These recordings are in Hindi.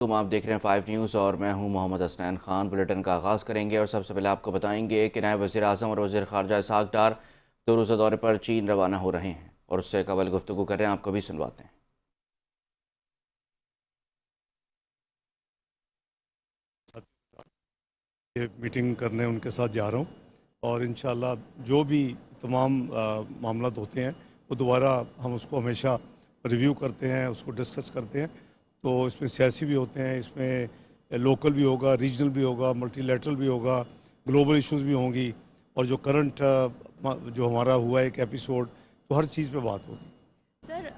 आप देख रहे हैं 5 न्यूज़ और मैं हूं मोहम्मद हसनैन खान। बुलेटिन का आगाज़ करेंगे और सबसे पहले आपको बताएंगे कि नायब वज़ीर आज़म और वज़ीर ख़ारजा इसहाक़ डार 2 रोज़ा दौरे पर चीन रवाना हो रहे हैं और उससे कबल गुफ्तगू कर रहे हैं। आपको भी सुनवाते हैं। ये मीटिंग करने उनके साथ जा रहा हूँ और इंशाल्लाह जो भी तमाम मामलात होते हैं वो दोबारा हम उसको हमेशा रिव्यू करते हैं, उसको डिस्कस करते हैं। तो इसमें सियासी भी होते हैं, इसमें लोकल भी होगा, रीजनल भी होगा, मल्टीलैटरल भी होगा, ग्लोबल इश्यूज भी होंगी और जो करंट जो हमारा हुआ है एक एपिसोड, तो हर चीज़ पे बात होगी। सर,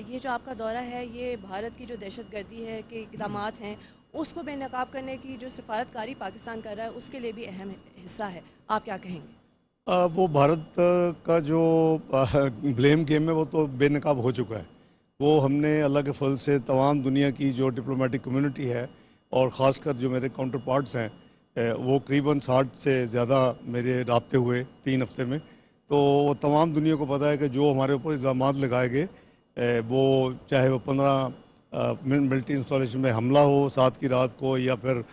ये जो आपका दौरा है ये भारत की जो दहशतगर्दी है के इक़दामात हैं उसको बेनकाब करने की जो सिफारतकारी पाकिस्तान कर रहा है उसके लिए भी अहम हिस्सा है। आप क्या कहेंगे? वो भारत का जो ब्लेम गेम है वो तो बेनकाब हो चुका है। वो हमने अल्लाह के फल से तमाम दुनिया की जो डिप्लोमेटिक कम्युनिटी है और ख़ासकर जो मेरे काउंटर पार्ट्स हैं, वो करीबन 60 से ज़्यादा मेरे राब्ते हुए 3 हफ्ते में। तो वो तमाम दुनिया को पता है कि जो हमारे ऊपर इल्ज़ामात लगाए गए, वो चाहे वो 15 मिलिट्री इंस्टॉलेशन में हमला हो 7 की रात को या फिर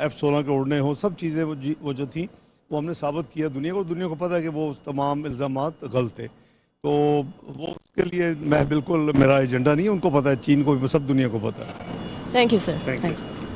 F-16 के उड़ने हो, सब चीज़ें वो जो थी वो हमने साबित किया दुनिया को पता है कि वो तमाम इल्ज़ामात गलत थे। तो वो उसके लिए मैं बिल्कुल, मेरा एजेंडा नहीं है, उनको पता है, चीन को भी, सब दुनिया को पता है। Thank you sir. Thank thank you. You.